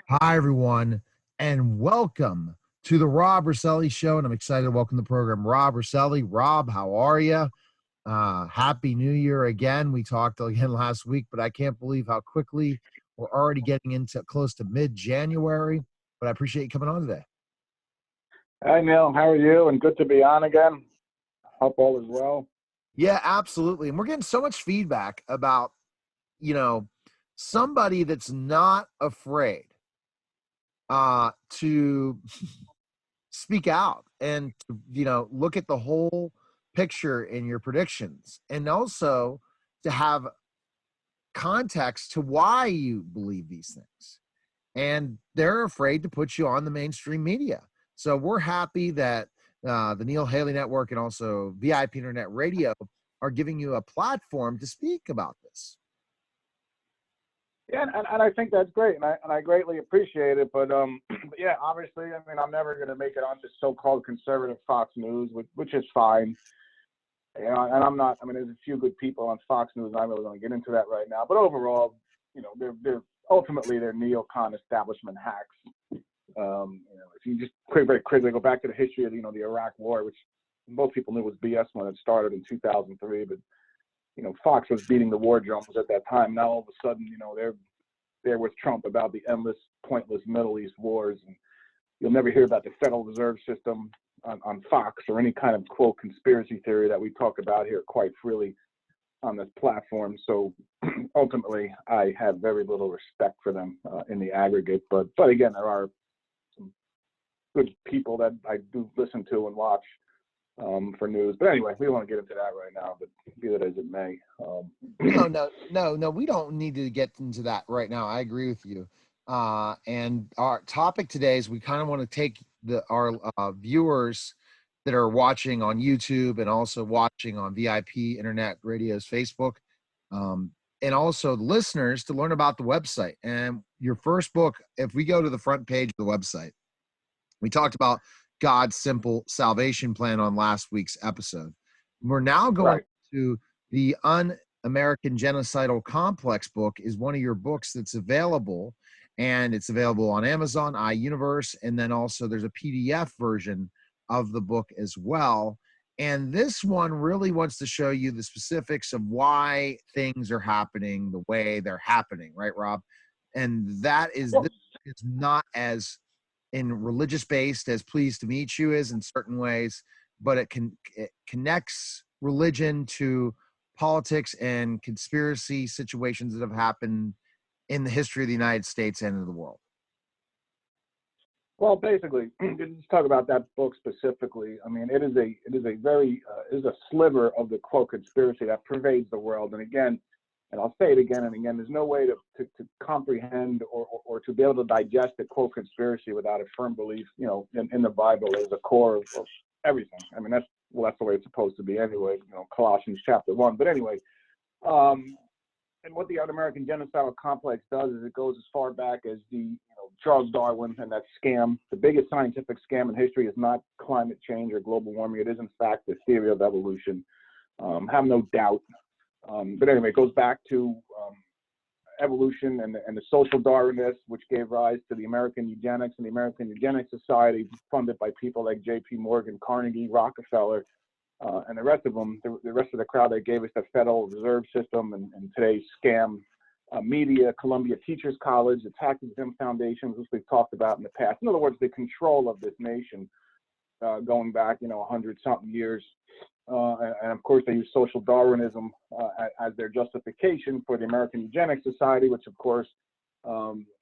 Hi, everyone, and welcome to the Rob Roselli Show. And I'm excited to welcome the program Rob Roselli. Rob, how are you? Happy New Year again. We talked again last week, but I can't believe how quickly we're already getting into close to mid-January. But I appreciate you coming on today. Hi, Neil. How are you? And good to be on again. Hope all is well. Yeah, absolutely. And we're getting so much feedback about, somebody that's not afraid to speak out and look at the whole picture in your predictions, and also to have context to why you believe these things. And they're afraid to put you on the mainstream media. So we're happy that the Neil Haley Network and also VIP Internet Radio are giving you a platform to speak about this. Yeah, and I think that's great, and I greatly appreciate it. But yeah, obviously, I mean, I'm never going to make it on this so-called conservative Fox News, which is fine. You know, and I'm not. I mean, there's a few good people on Fox News, and I'm really going to get into that right now. But overall, they're ultimately they're neocon establishment hacks. If you just very quickly go back to the history of the Iraq War, which most people knew was BS when it started in 2003, but Fox was beating the war drums at that time. Now all of a sudden, they're there with Trump about the endless, pointless Middle East wars, and you'll never hear about the Federal Reserve System on Fox or any kind of quote conspiracy theory that we talk about here quite freely on this platform. So ultimately, I have very little respect for them in the aggregate. But again, there are some good people that I do listen to and watch for news. But anyway, we don't want to get into that right now, but be that as it may. No, we don't need to get into that right now. I agree with you. And our topic today is we kind of want to take our viewers that are watching on YouTube and also watching on VIP Internet Radio's Facebook, and also the listeners to learn about the website. And your first book, if we go to the front page of the website, we talked about God's simple salvation plan on last week's episode. We're now going to the Un-American Genocidal Complex book is one of your books that's available, and it's available on Amazon, iUniverse, and then also there's a PDF version of the book as well. And this one really wants to show you the specifics of why things are happening the way they're happening, right, Rob? And that is, this is not as in religious based as Pleased to Meet You is in certain ways, but it connects religion to politics and conspiracy situations that have happened in the history of the United States and of the world. Well, basically, let's talk about that book specifically. I mean, it is a sliver of the quote conspiracy that pervades the world. And again, and I'll say it again and again, there's no way to comprehend or to be able to digest the quote conspiracy without a firm belief, in the Bible as a core of everything. I mean, that's the way it's supposed to be anyway, Colossians chapter 1. But anyway, and what the Un-American Genocidal Complex does is it goes as far back as the Charles Darwin and that scam. The biggest scientific scam in history is not climate change or global warming. It is, in fact, the theory of evolution. Have no doubt. But anyway, it goes back to evolution and the social Darwinists, which gave rise to the American eugenics and the American Eugenics Society, funded by people like J.P. Morgan, Carnegie, Rockefeller, and the rest of them, the rest of the crowd that gave us the Federal Reserve System and today's scam media, Columbia Teachers College, the tax exempt foundations, which we've talked about in the past. In other words, the control of this nation going back, 100-something years. And of course, they use social Darwinism as their justification for the American Eugenics Society, which of course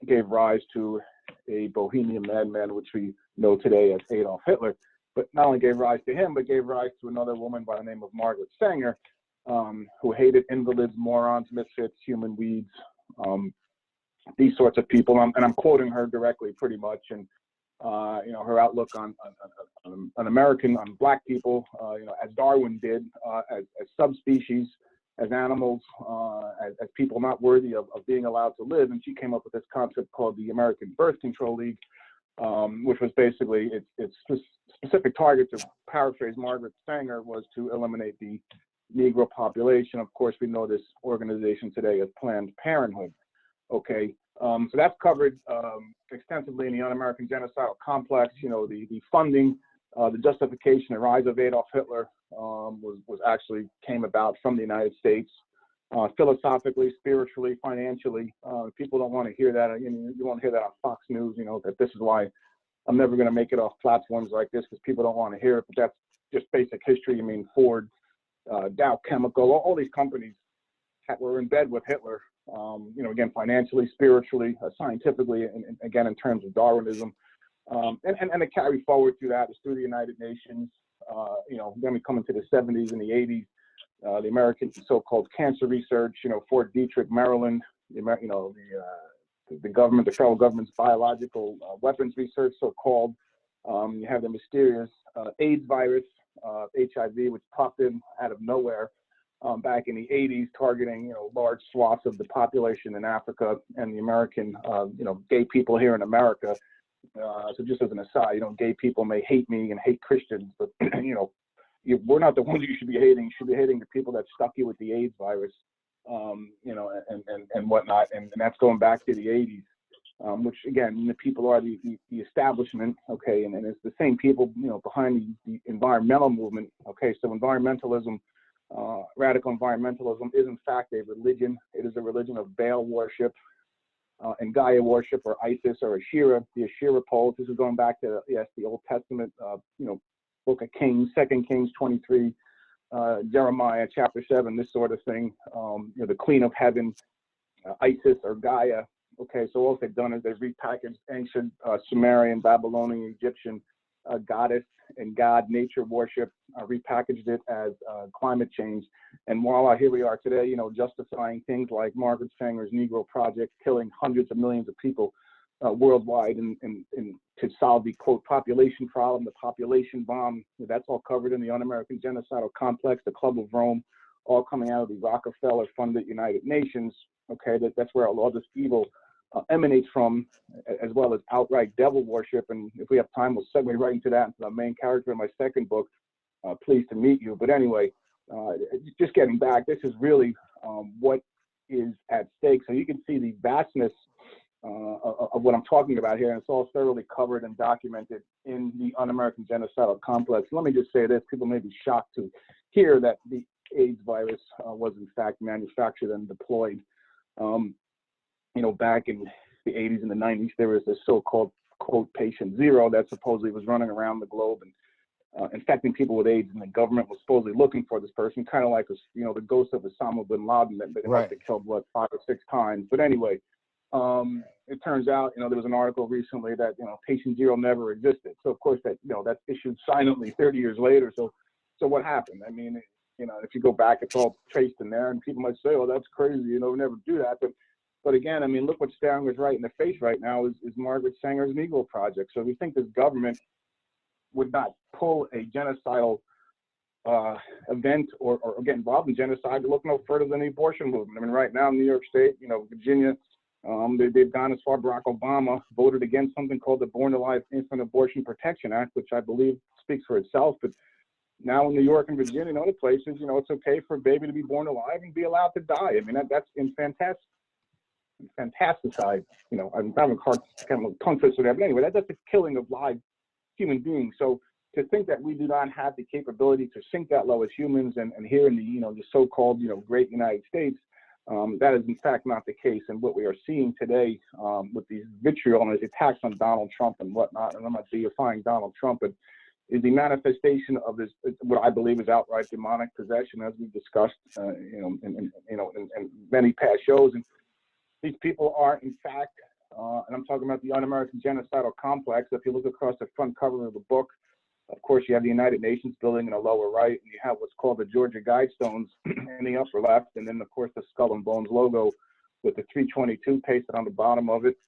gave rise to a bohemian madman, which we know today as Adolf Hitler. But not only gave rise to him, but gave rise to another woman by the name of Margaret Sanger, who hated invalids, morons, misfits, human weeds, these sorts of people. And I'm quoting her directly, pretty much. And her outlook on American, on black people, as Darwin did, as subspecies, as animals, as people not worthy of being allowed to live. And she came up with this concept called the American Birth Control League, which was basically its specific target, to paraphrase Margaret Sanger, was to eliminate the Negro population. Of course, we know this organization today as Planned Parenthood. Okay. So that's covered extensively in the Un-American Genocidal Complex. You know, the funding, the justification, the rise of Adolf Hitler was actually came about from the United States, philosophically, spiritually, financially. People don't want to hear that. You won't hear that on Fox News. You know, that this is why I'm never going to make it off platforms like this, because people don't want to hear it. But that's just basic history. I mean, Ford, Dow Chemical, all these companies were in bed with Hitler. You know, again, financially, spiritually, scientifically, and again, in terms of Darwinism. And the carry forward through that is through the United Nations. You know, then we come into the 70s and the 80s, the American so-called cancer research, you know, Fort Detrick, Maryland, the government, the federal government's biological weapons research, so-called. You have the mysterious AIDS virus, HIV, which popped in out of nowhere back in the 80s, targeting, you know, large swaths of the population in Africa and the American, you know, gay people here in America. So just as an aside, you know, gay people may hate me and hate Christians, but, you know, we're not the ones you should be hating. You should be hating the people that stuck you with the AIDS virus, you know, and whatnot. And that's going back to the 80s, which, again, the people are the establishment, okay, and it's the same people, you know, behind the environmental movement, okay. So environmentalism, radical environmentalism is, in fact, a religion. It is a religion of Baal worship, and Gaia worship, or Isis, or Asherah, the Asherah poles. This is going back to, yes, the Old Testament, you know, Book of Kings, 2 Kings 23, Jeremiah chapter 7, this sort of thing. You know, the Queen of Heaven, Isis or Gaia. Okay, so what they've done is they've repackaged ancient Sumerian, Babylonian, Egyptian goddess and god nature worship, repackaged it as climate change. And voila, here we are today, you know, justifying things like Margaret Sanger's Negro Project, killing hundreds of millions of people worldwide, and to solve the, quote, population problem, the population bomb. That's all covered in the Un-American Genocidal Complex, the Club of Rome, all coming out of the Rockefeller-funded United Nations. Okay, that's where all this evil emanates from, as well as outright devil worship. And if we have time, we'll segue right into that, into the main character in my second book, Pleased to Meet You. But anyway, just getting back, this is really what is at stake. So you can see the vastness of what I'm talking about here, and it's all thoroughly covered and documented in the Un-American Genocidal Complex. Let me just say this: people may be shocked to hear that the AIDS virus was in fact manufactured and deployed. You know, back in the 80s and the 90s, there was this so-called, quote, patient zero that supposedly was running around the globe and infecting people with AIDS, and the government was supposedly looking for this person, kind of like, you know, the ghost of Osama bin Laden that they must have killed, what, 5 or 6 times. But anyway, it turns out, you know, there was an article recently that, you know, patient zero never existed. So of course that, you know, that's issued silently 30 years later. So what happened? I mean, you know, if you go back, it's all traced in there, and people might say, oh, that's crazy, you know, we never do that. But again, I mean, look what staring us right in the face right now is Margaret Sanger's Negro Project. So we think this government would not pull a genocidal event or get involved in genocide to look no further than the abortion movement. I mean, right now in New York State, you know, Virginia, they've gone as far. Barack Obama voted against something called the Born Alive Infant Abortion Protection Act, which I believe speaks for itself. But now in New York and Virginia and other places, you know, it's okay for a baby to be born alive and be allowed to die. I mean, that's fantasticide. You know, I'm having a kind of tongue twister there, but anyway, that's the killing of live human beings. So to think that we do not have the capability to sink that low as humans, and here in the, you know, the so-called, you know, great United States, that is in fact not the case. And what we are seeing today with these vitriol and these attacks on Donald Trump and whatnot, and I'm not deifying Donald Trump, but is the manifestation of this, what I believe is outright demonic possession, as we discussed, you know, in many past shows. And these people are, in fact, and I'm talking about the Un-American Genocidal Complex. If you look across the front cover of the book, of course, you have the United Nations building in the lower right, and you have what's called the Georgia Guidestones in the upper left, and then, of course, the Skull and Bones logo with the 322 pasted on the bottom of it,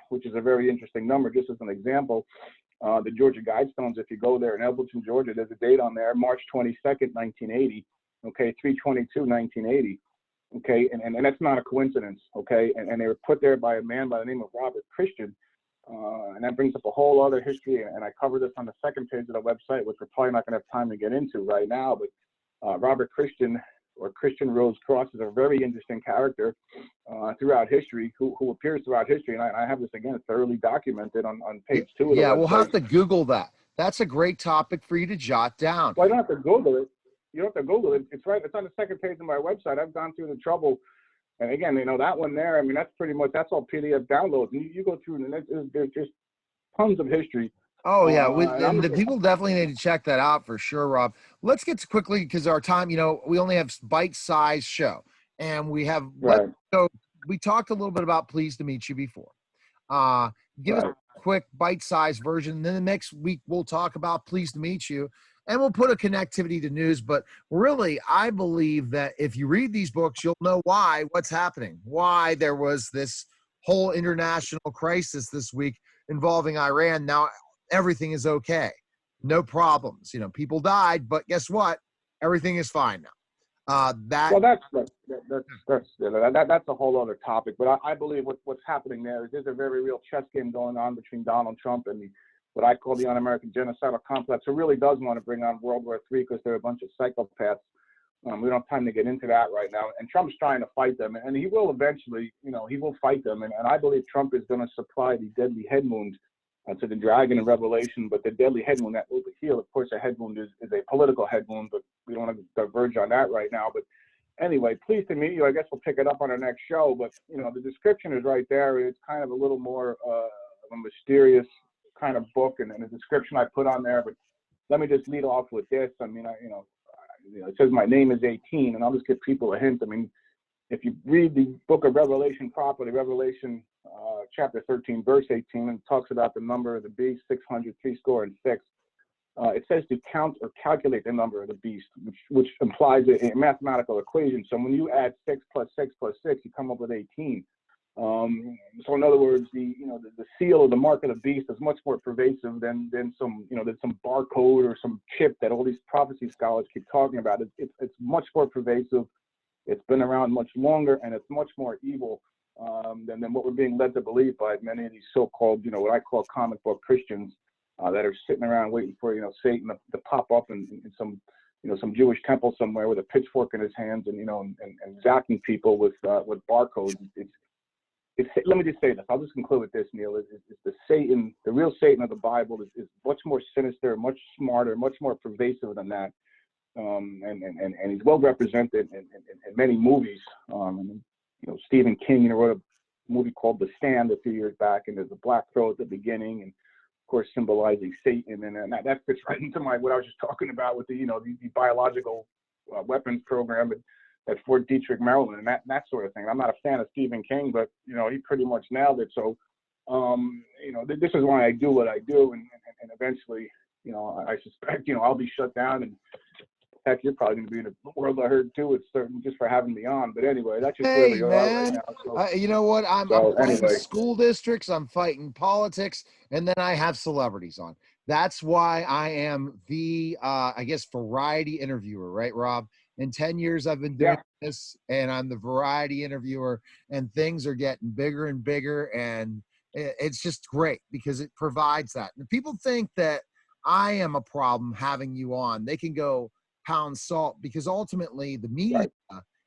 which is a very interesting number. Just as an example, the Georgia Guidestones, if you go there in Elberton, Georgia, there's a date on there, March 22nd, 1980, okay, 322, 1980. Okay, and that's not a coincidence, okay? And they were put there by a man by the name of Robert Christian, and that brings up a whole other history, and I cover this on the second page of the website, which we're probably not going to have time to get into right now, but Robert Christian Christian Rose Cross is a very interesting character throughout history, who appears throughout history. And I have this, again, thoroughly documented on page 2 of the website. Yeah, we'll have to Google that. That's a great topic for you to jot down. Well, I don't have to Google it. You don't have to Google it. It's right. It's on the second page of my website. I've gone through the trouble. And again, that one there, I mean, that's pretty much, that's all PDF downloads. And you go through, and there's just tons of history. Oh, yeah. And the people definitely need to check that out for sure, Rob. Let's get to quickly, because our time, we only have bite-sized show. And we have, right. So we talked a little bit about Pleased to Meet You before. Give us a quick bite-sized version. And then the next week, we'll talk about Pleased to Meet You. And we'll put a connectivity to news. But really, I believe that if you read these books, you'll know what's happening, why there was this whole international crisis this week involving Iran. Now, everything is okay. No problems. People died, but guess what? Everything is fine now. Well, that's a whole other topic. But I believe what's happening there is there's a very real chess game going on between Donald Trump and what I call the un-American genocidal complex, who really does want to bring on World War III because they're a bunch of psychopaths. We don't have time to get into that right now. And Trump's trying to fight them, and he will eventually, he will fight them. And I believe Trump is going to supply the deadly head wound to the dragon in Revelation, but the deadly head wound that will heal. Of course, a head wound is a political head wound, but we don't want to diverge on that right now. But anyway, Pleased to Meet You. I guess we'll pick it up on our next show. But, the description is right there. It's kind of a little more of a mysterious kind of book, and the description I put on there. But let me just lead off with this. I mean, it says my name is 18, and I'll just give people a hint. I mean, if you read the book of Revelation properly, Revelation chapter 13, verse 18, and it talks about the number of the beast, 666. It says to count or calculate the number of the beast, which implies a mathematical equation. So when you add 6 plus 6 plus 6, you come up with 18. So in other words, the seal or the mark of the beast is much more pervasive than some barcode or some chip that all these prophecy scholars keep talking about. It's much more pervasive. It's been around much longer, and it's much more evil than what we're being led to believe by many of these so-called, what I call comic book Christians that are sitting around waiting for Satan to pop up in some Jewish temple somewhere with a pitchfork in his hands and zacking people with barcodes. Let me just say this. I'll just conclude with this, Neil. Is the real Satan of the Bible is much more sinister, much smarter, much more pervasive than that. And he's well represented in many movies. Stephen King, wrote a movie called The Stand a few years back, and there's a black crow at the beginning, and of course symbolizing Satan, and that fits right into what I was just talking about with the biological weapons program at Fort Detrick, Maryland, and that sort of thing. I'm not a fan of Stephen King, but he pretty much nailed it. So this is why I do what I do, and eventually, I suspect I'll be shut down, and heck, you're probably going to be in a world I heard too. It's certain, just for having me on. But anyway, that's just where we are right now. So, you know what? I'm fighting school districts. I'm fighting politics, and then I have celebrities on. That's why I am the, I guess, variety interviewer, right, Rob? In 10 years, I've been doing this, and I'm the variety interviewer, and things are getting bigger and bigger, and it's just great because it provides that. And people think that I am a problem having you on. They can go pound salt, because ultimately the media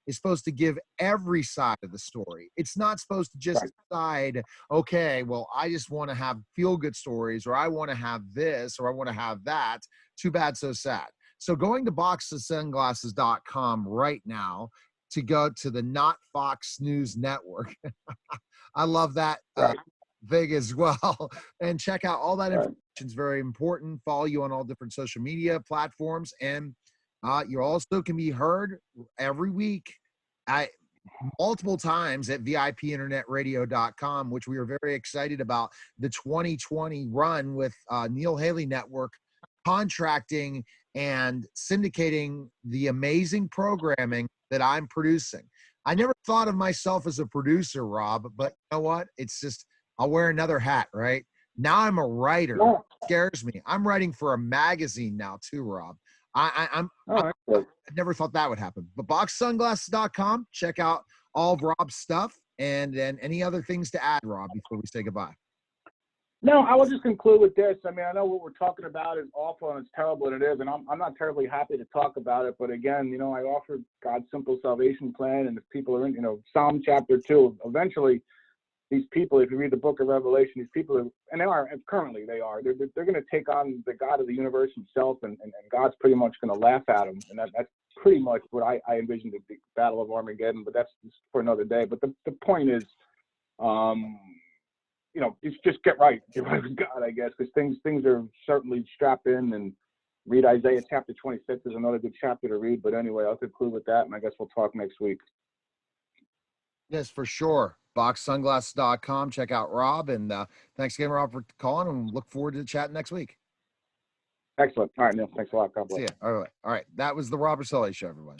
is supposed to give every side of the story. It's not supposed to just decide, okay, well, I just want to have feel-good stories, or I want to have this, or I want to have that. Too bad, so sad. So going to boxofsunglasses.com right now to go to the Not Fox News Network. I love that thing as well. And check out all that information. It's very important. Follow you on all different social media platforms. And you also can be heard every week multiple times at VIPinternetradio.com, which we are very excited about the 2020 run with Neil Haley Network contracting and syndicating the amazing programming that I'm producing. I never thought of myself as a producer, Rob, but you know what? It's just, I'll wear another hat, right? Now I'm a writer. It scares me. I'm writing for a magazine now too, Rob. I never thought that would happen. But boxsunglasses.com, check out all of Rob's stuff, and then any other things to add, Rob, before we say goodbye. No, I will just conclude with this. I mean, I know what we're talking about is awful and it's terrible, and it is, and I'm not terribly happy to talk about it. But again, you know, I offer God's simple salvation plan, and if people are in, you know, Psalm chapter 2, eventually these people, if you read the book of Revelation, these people are, and they are, and currently they are, they're going to take on the God of the universe himself, and God's pretty much going to laugh at them, and that's pretty much what I envision the Battle of Armageddon. But that's for another day. But the point is, you know, just get right with God, I guess, because things are certainly strapped in. And read Isaiah chapter 26 is another good chapter to read. But anyway, I'll conclude with that, and I guess we'll talk next week. Yes, for sure. Boxsunglasses.com. Check out Rob. And thanks again, Rob, for calling, and look forward to chatting next week. Excellent. All right, Neil. Thanks a lot. God bless. See ya. All right. That was the Rob Roselli Show, everyone.